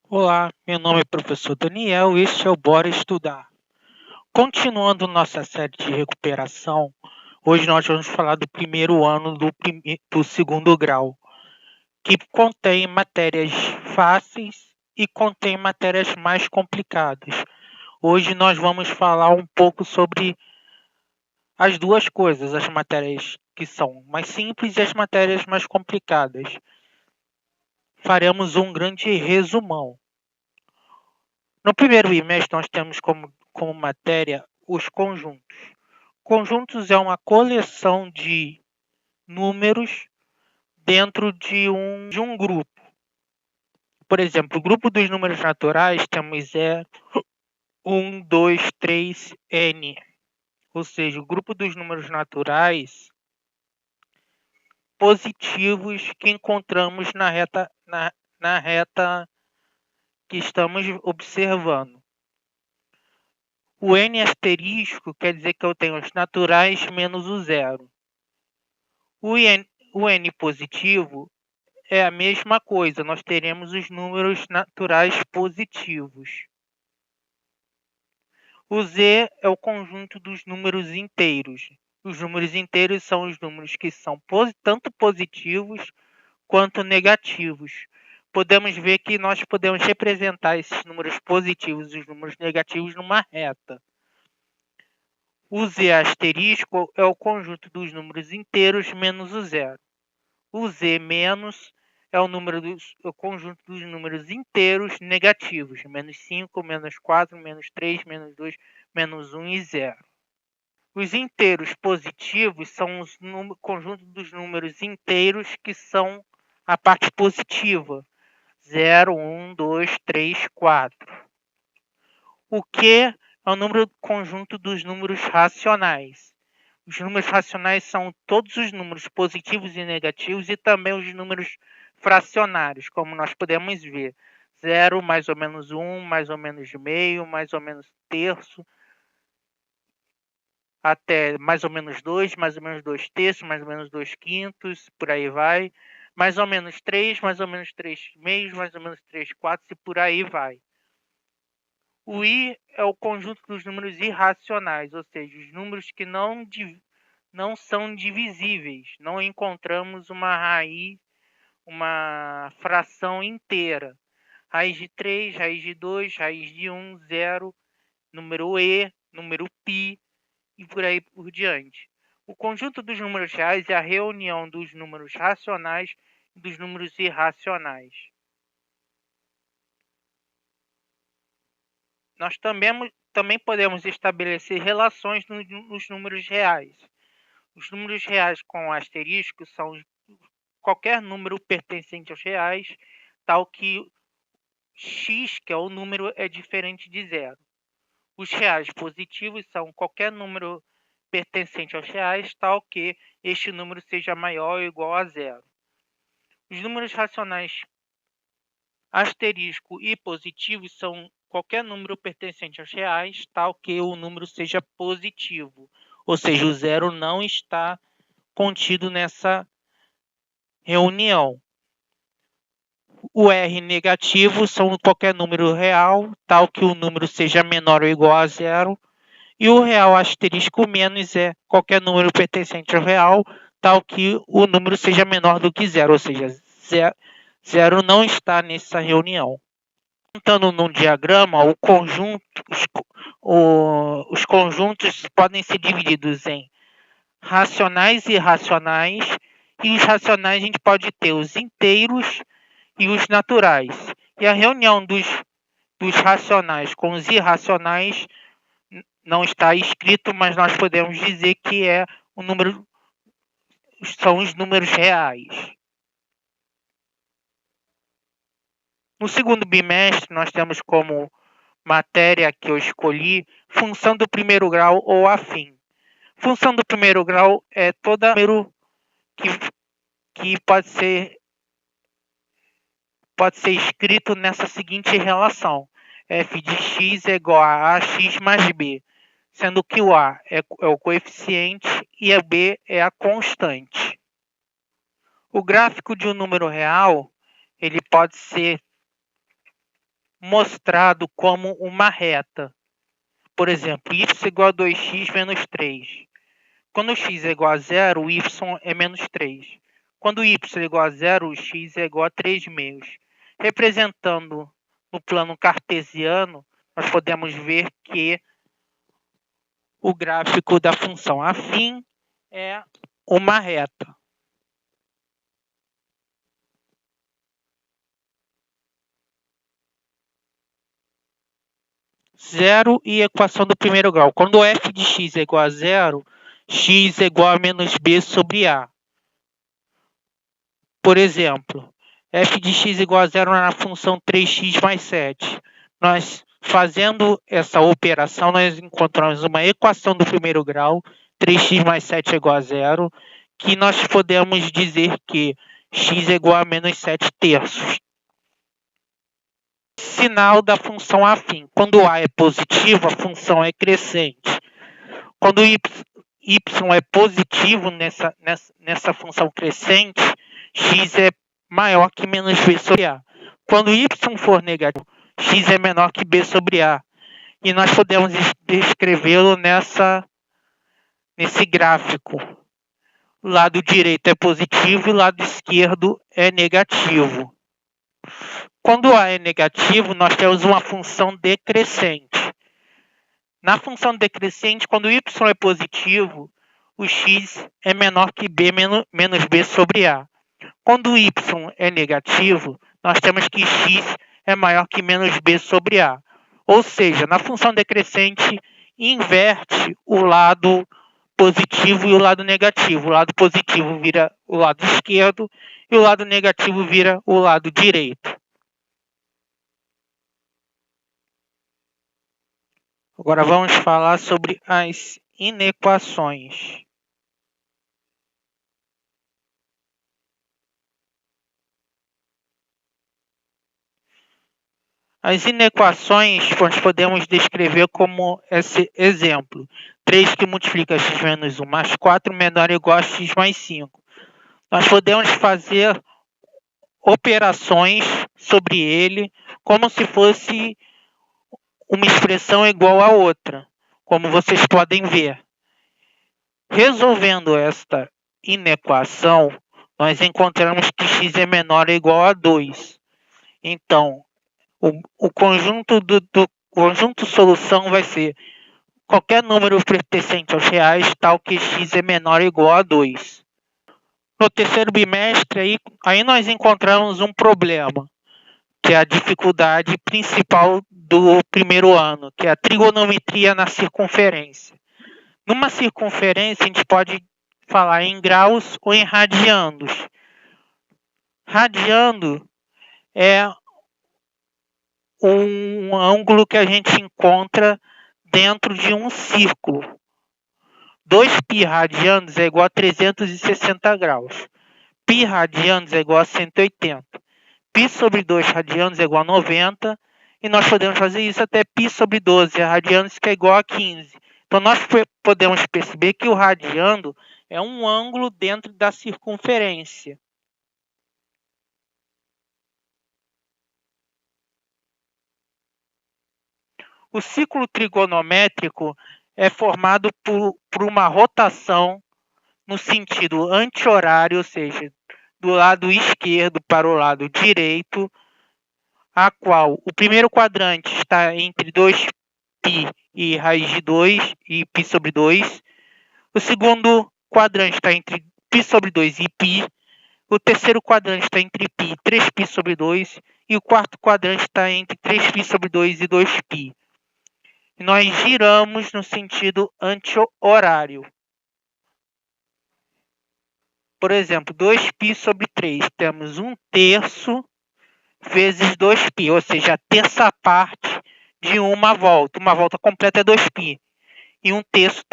Olá, meu nome é professor Daniel e este é o Bora Estudar. Continuando nossa série de recuperação, hoje nós vamos falar do primeiro ano do segundo grau, que contém matérias fáceis e contém matérias mais complicadas. Hoje nós vamos falar um pouco sobre as duas coisas, as matérias que são mais simples e as matérias mais complicadas. Faremos um grande resumão. No primeiro bimestre, nós temos como matéria os conjuntos. Conjuntos é uma coleção de números dentro de um grupo. Por exemplo, o grupo dos números naturais temos 0, 1, 2, 3, n. Ou seja, o grupo dos números naturais positivos que encontramos na reta que estamos observando. O n asterisco quer dizer que eu tenho os naturais menos o zero. O n positivo é a mesma coisa, nós teremos os números naturais positivos. O z é o conjunto dos números inteiros. Os números inteiros são os números que são tanto positivos quanto negativos. Podemos ver que nós podemos representar esses números positivos e os números negativos numa reta. O z asterisco é o conjunto dos números inteiros menos o zero. O z menos é o conjunto dos números inteiros negativos. Menos 5, menos 4, menos 3, menos 2, menos 1 e 0. Os inteiros positivos são o conjunto dos números inteiros que são a parte positiva. 0, 1, 2, 3, 4. O Q é o conjunto dos números racionais. Os números racionais são todos os números positivos e negativos e também os números fracionários, como nós podemos ver. 0, mais ou menos 1, mais ou menos meio, mais ou menos terço, até mais ou menos 2, mais ou menos 2 terços, mais ou menos 2 quintos, por aí vai. Mais ou menos 3, mais ou menos 3 meios, mais ou menos 3 quartos e por aí vai. O I é o conjunto dos números irracionais, ou seja, os números que não são divisíveis. Não encontramos uma raiz, uma fração inteira. Raiz de 3, raiz de 2, raiz de 1, 0, número E, número π e por aí por diante. O conjunto dos números reais é a reunião dos números racionais e dos números irracionais. Nós também podemos estabelecer relações nos números reais. Os números reais com asterisco são qualquer número pertencente aos reais, tal que x, que é o número, é diferente de zero. Os reais positivos são qualquer número pertencente aos reais, tal que este número seja maior ou igual a zero. Os números racionais asterisco e positivos são qualquer número pertencente aos reais, tal que o número seja positivo. Ou seja, o zero não está contido nessa reunião. O R negativo são qualquer número real, tal que o número seja menor ou igual a zero. E o real asterisco menos é qualquer número pertencente ao real, tal que o número seja menor do que zero, ou seja, zero não está nessa reunião. Montando num diagrama, os conjuntos podem ser divididos em racionais e irracionais, e os racionais a gente pode ter os inteiros e os naturais. E a reunião dos racionais com os irracionais não está escrito, mas nós podemos dizer que são os números reais. No segundo bimestre, nós temos como matéria que eu escolhi função do primeiro grau ou afim. Função do primeiro grau é todo número que pode ser escrito nessa seguinte relação: f de x é igual a ax mais b, sendo que o a é o coeficiente e a b é a constante. O gráfico de um número real ele pode ser mostrado como uma reta. Por exemplo, y igual a 2x menos 3. Quando x é igual a 0, o y é menos 3. Quando y é igual a 0, o x é igual a 3 meios. Representando no plano cartesiano, nós podemos ver que o gráfico da função afim é uma reta. Zero e equação do primeiro grau. Quando f de x é igual a 0, x é igual a menos b sobre a. Por exemplo, f de x igual a 0 na função 3x mais 7. Nós, fazendo essa operação, nós encontramos uma equação do primeiro grau, 3x mais 7 é igual a 0, que nós podemos dizer que x é igual a menos 7 terços. Sinal da função afim. Quando a é positivo, a função é crescente. Quando y é positivo nessa função crescente, x é maior que menos b sobre a. Quando y for negativo, x é menor que b sobre a. E nós podemos descrevê-lo nesse gráfico. O lado direito é positivo e o lado esquerdo é negativo. Quando a é negativo, nós temos uma função decrescente. Na função decrescente, quando y é positivo, o x é menor que b menos b sobre a. Quando y é negativo, nós temos que x é maior que menos b sobre a. Ou seja, na função decrescente, inverte o lado positivo e o lado negativo. O lado positivo vira o lado esquerdo e o lado negativo vira o lado direito. Agora vamos falar sobre as inequações. As inequações nós podemos descrever como esse exemplo. 3 que multiplica x menos 1 mais 4 menor ou igual a x mais 5. Nós podemos fazer operações sobre ele como se fosse uma expressão igual a outra, como vocês podem ver. Resolvendo esta inequação, nós encontramos que x é menor ou igual a 2. Então, o conjunto do conjunto solução vai ser qualquer número pertencente aos reais, tal que x é menor ou igual a 2. No terceiro bimestre, aí nós encontramos um problema, que é a dificuldade principal do primeiro ano, que é a trigonometria na circunferência. Numa circunferência, a gente pode falar em graus ou em radianos. Radiano é um ângulo que a gente encontra dentro de um círculo. 2π radianos é igual a 360 graus. Π radianos é igual a 180. Π sobre 2 radianos é igual a 90. E nós podemos fazer isso até π sobre 12 radianos, que é igual a 15. Então, nós podemos perceber que o radiano é um ângulo dentro da circunferência. O ciclo trigonométrico é formado por uma rotação no sentido anti-horário, ou seja, do lado esquerdo para o lado direito, a qual o primeiro quadrante está entre 2π e raiz de 2 e π sobre 2. O segundo quadrante está entre π sobre 2 e π. O terceiro quadrante está entre π e 3π sobre 2. E o quarto quadrante está entre 3π sobre 2 e 2π. E nós giramos no sentido anti-horário. Por exemplo, 2π sobre 3, temos 1/3 vezes 2π, ou seja, a terça parte de uma volta. Uma volta completa é 2π. E 1/3,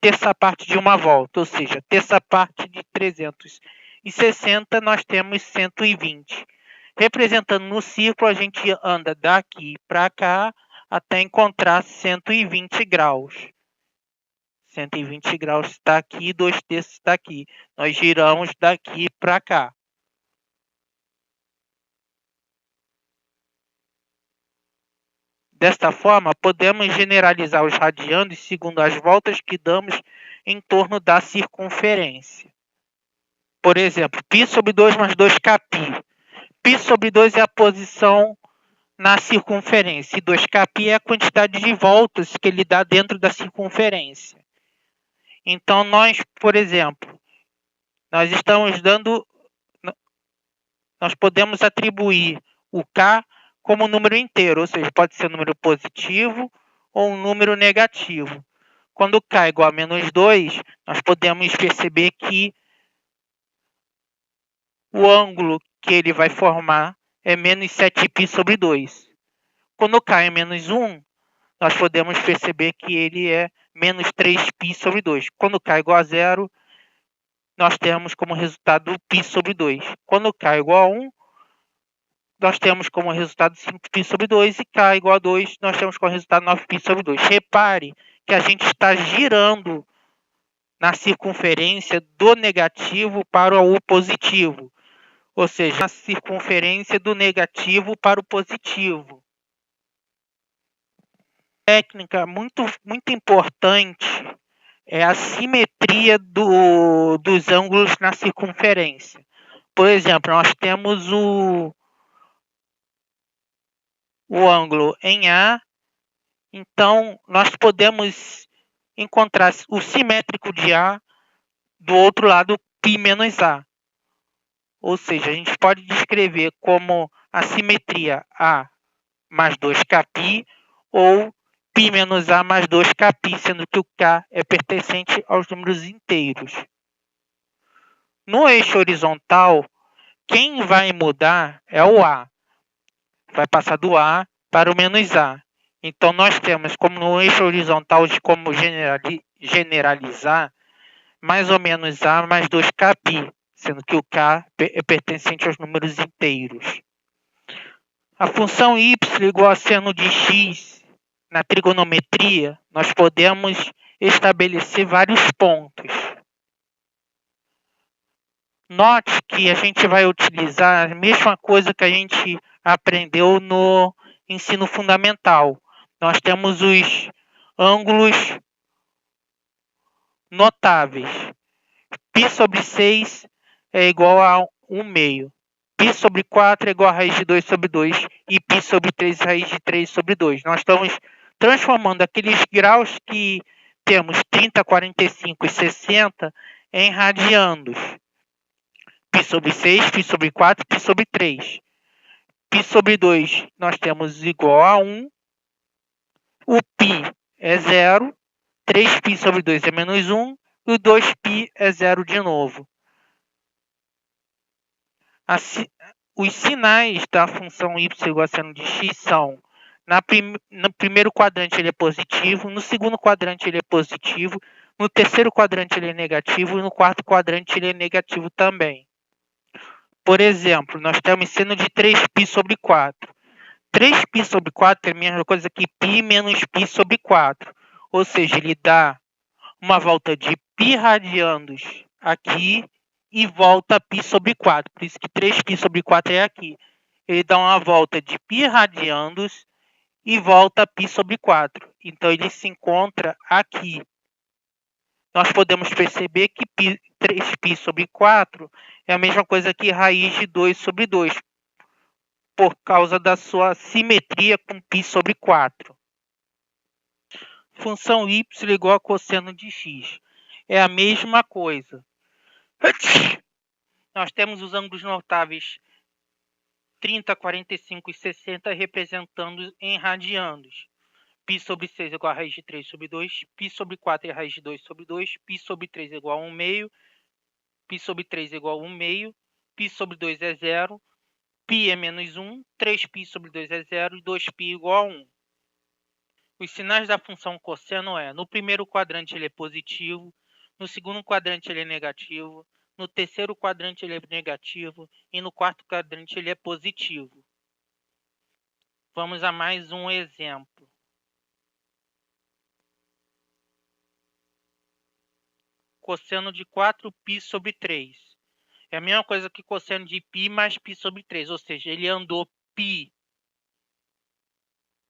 terça parte de uma volta, ou seja, terça parte de 360, nós temos 120. Representando no círculo, a gente anda daqui para cá até encontrar 120 graus. 120 graus está aqui, 2/3 está aqui. Nós giramos daqui para cá. Desta forma, podemos generalizar os radianos segundo as voltas que damos em torno da circunferência. Por exemplo, π sobre 2 mais 2kπ. π sobre 2 é a posição na circunferência e 2kπ é a quantidade de voltas que ele dá dentro da circunferência. Então, nós, por exemplo, nós podemos atribuir o k como número inteiro, ou seja, pode ser um número positivo ou um número negativo. Quando k é igual a menos 2, nós podemos perceber que o ângulo que ele vai formar é menos 7π sobre 2. Quando k é menos 1, nós podemos perceber que ele é menos 3π sobre 2. Quando k é igual a 0, nós temos como resultado π sobre 2. Quando k é igual a 1, nós temos como resultado 5π sobre 2 e k igual a 2, nós temos como resultado 9π sobre 2. Repare que a gente está girando na circunferência do negativo para o positivo, ou seja, na circunferência do negativo para o positivo. Técnica muito importante é a simetria dos ângulos na circunferência. Por exemplo, nós temos o ângulo em A, então nós podemos encontrar o simétrico de A do outro lado, π menos A. Ou seja, a gente pode descrever como a simetria A mais 2kπ ou π menos A mais 2kπ, sendo que o k é pertencente aos números inteiros. No eixo horizontal, quem vai mudar é o A. Vai passar do A para o menos A. Então, nós temos como no eixo horizontal de como generalizar mais ou menos A mais 2kπ, sendo que o k é pertencente aos números inteiros. A função y igual a seno de x na trigonometria, nós podemos estabelecer vários pontos. Note que a gente vai utilizar a mesma coisa que a gente aprendeu no ensino fundamental. Nós temos os ângulos notáveis. π sobre 6 é igual a 1 meio. π sobre 4 é igual a raiz de 2 sobre 2. E π sobre 3 é raiz de 3 sobre 2. Nós estamos transformando aqueles graus que temos 30, 45 e 60 em radianos. π sobre 6, π sobre 4, π sobre 3. π sobre 2 nós temos igual a 1. O π é 0. 3π sobre 2 é menos 1. E o 2π é 0 de novo. Os sinais da função y igual a seno de x são: no primeiro quadrante ele é positivo, no segundo quadrante ele é positivo, no terceiro quadrante ele é negativo e no quarto quadrante ele é negativo também. Por exemplo, nós temos seno de 3π sobre 4. 3π sobre 4 é a mesma coisa que π menos π sobre 4. Ou seja, ele dá uma volta de π radianos aqui e volta π sobre 4. Por isso que 3π sobre 4 é aqui. Ele dá uma volta de π radianos e volta π sobre 4. Então, ele se encontra aqui. Nós podemos perceber que 3π sobre 4 é a mesma coisa que raiz de 2 sobre 2, por causa da sua simetria com π sobre 4. Função y igual a cosseno de x. É a mesma coisa. Nós temos os ângulos notáveis 30, 45 e 60 representando em radianos. π sobre 6 é igual a raiz de 3 sobre 2, π sobre 4 é raiz de 2 sobre 2, π sobre 3 é igual a 1 meio, π sobre 3 é igual a 1 meio, π sobre 2 é 0, π é menos 1, 3π sobre 2 é 0 e 2π igual a 1. Os sinais da função cosseno é: no primeiro quadrante ele é positivo, no segundo quadrante ele é negativo, no terceiro quadrante ele é negativo e no quarto quadrante ele é positivo. Vamos a mais um exemplo. Cosseno de 4π sobre 3. É a mesma coisa que cosseno de π mais π sobre 3, ou seja, ele andou π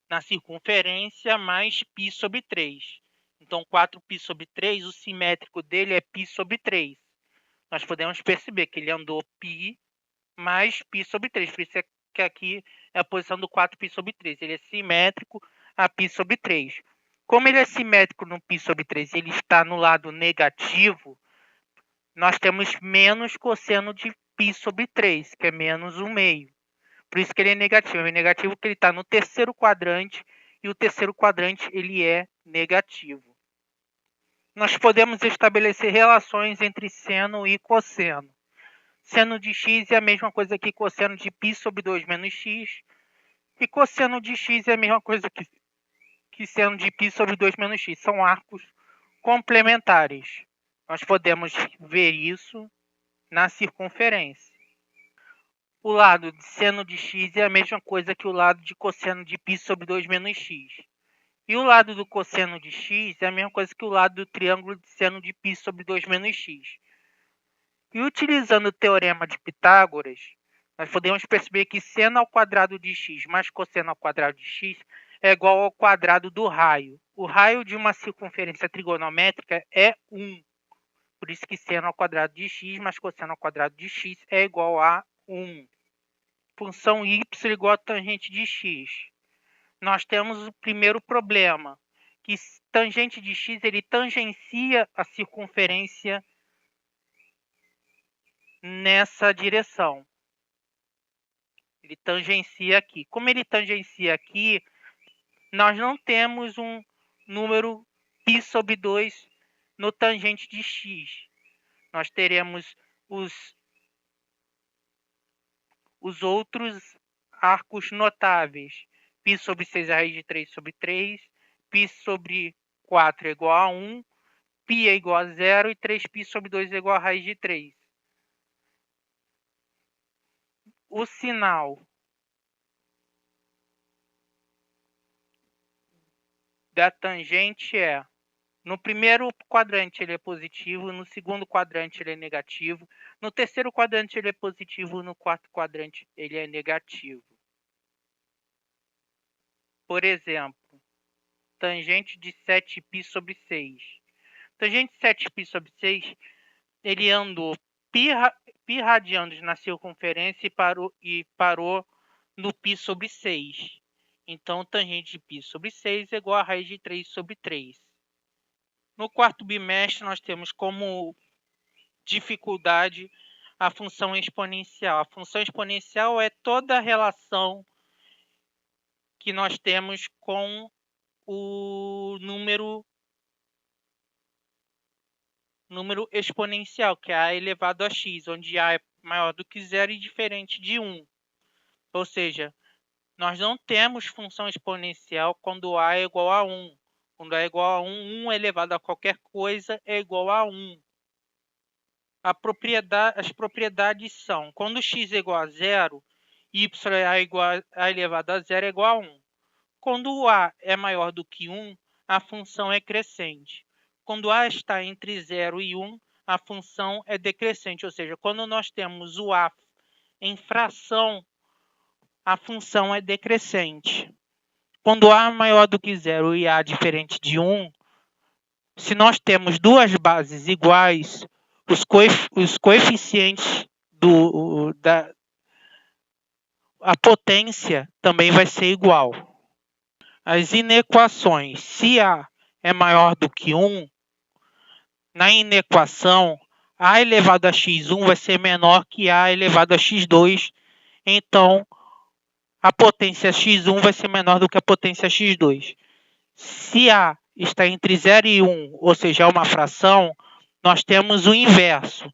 na circunferência mais π sobre 3. Então, 4π sobre 3, o simétrico dele é π sobre 3. Nós podemos perceber que ele andou π mais π sobre 3. Por isso é que aqui é a posição do 4π sobre 3. Ele é simétrico a π sobre 3. Como ele é simétrico no π sobre 3 e ele está no lado negativo, nós temos menos cosseno de π sobre 3, que é menos 1/2. Por isso que ele é negativo. Ele é negativo porque ele está no terceiro quadrante e o terceiro quadrante ele é negativo. Nós podemos estabelecer relações entre seno e cosseno. Seno de x é a mesma coisa que cosseno de π sobre 2 menos x. E cosseno de x é a mesma coisa que seno de π sobre 2 menos x. São arcos complementares. Nós podemos ver isso na circunferência. O lado de seno de x é a mesma coisa que o lado de cosseno de π sobre 2 menos x. E o lado do cosseno de x é a mesma coisa que o lado do triângulo de seno de π sobre 2 menos x. E utilizando o teorema de Pitágoras, nós podemos perceber que seno ao quadrado de x mais cosseno ao quadrado de x é igual ao quadrado do raio. O raio de uma circunferência trigonométrica é 1. Por isso que seno ao quadrado de x mais cosseno ao quadrado de x é igual a 1. Função y igual a tangente de x. Nós temos o primeiro problema, que tangente de x ele tangencia a circunferência nessa direção. Ele tangencia aqui. Como ele tangencia aqui, nós não temos um número π sobre 2 no tangente de x. Nós teremos os outros arcos notáveis. π sobre 6 é a raiz de 3 sobre 3, π sobre 4 é igual a 1, π é igual a 0 e 3π sobre 2 é igual a raiz de 3. O sinal da tangente é: no primeiro quadrante ele é positivo, no segundo quadrante ele é negativo, no terceiro quadrante ele é positivo, no quarto quadrante ele é negativo. Por exemplo, tangente de 7π sobre 6. Tangente de 7π sobre 6, ele andou π radianos na circunferência e parou no π sobre 6. Então, tangente de π sobre 6 é igual a raiz de 3 sobre 3. No quarto bimestre, nós temos como dificuldade a função exponencial. A função exponencial é toda a relação que nós temos com o número exponencial, que é a elevado a x, onde a é maior do que 0 e diferente de 1. Ou seja, nós não temos função exponencial quando a é igual a 1. Quando a é igual a 1, 1 elevado a qualquer coisa é igual a 1. As propriedades são: quando x é igual a 0, y é igual a elevado a 0 é igual a 1. Quando o a é maior do que 1, a função é crescente. Quando a está entre 0 e 1, a função é decrescente. Ou seja, quando nós temos o a em fração, a função é decrescente. Quando a é maior do que 0 e a diferente de 1, se nós temos duas bases iguais, os coeficientes a potência também vai ser igual. As inequações, se a é maior do que 1, na inequação, a elevado a x1 vai ser menor que a elevado a x2, então a potência x1 vai ser menor do que a potência x2. Se a está entre 0 e 1, ou seja, é uma fração, nós temos o inverso.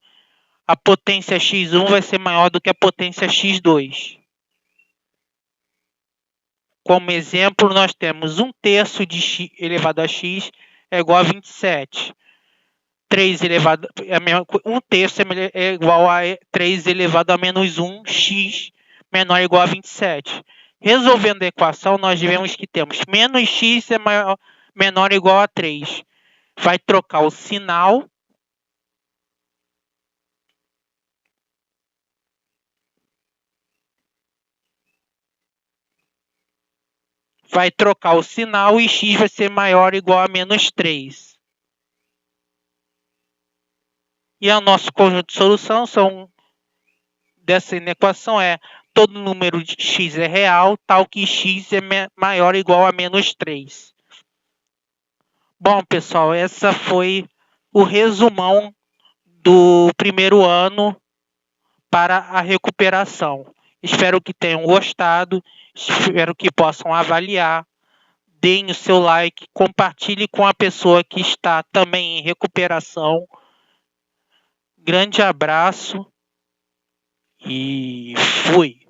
A potência x1 vai ser maior do que a potência x2. Como exemplo, nós temos 1/3 de x elevado a x é igual a 27. 3 elevado a 1/3 é igual a 3 elevado a menos 1, x menor ou igual a 27. Resolvendo a equação, nós vemos que temos menos x é menor ou igual a 3. Vai trocar o sinal vai trocar o sinal e x vai ser maior ou igual a menos 3. E o nosso conjunto de solução dessa equação é todo número de x é real, tal que x é maior ou igual a menos 3. Bom, pessoal, essa foi o resumão do primeiro ano para a recuperação. Espero que tenham gostado, espero que possam avaliar. Deem o seu like, compartilhe com a pessoa que está também em recuperação. Grande abraço e fui!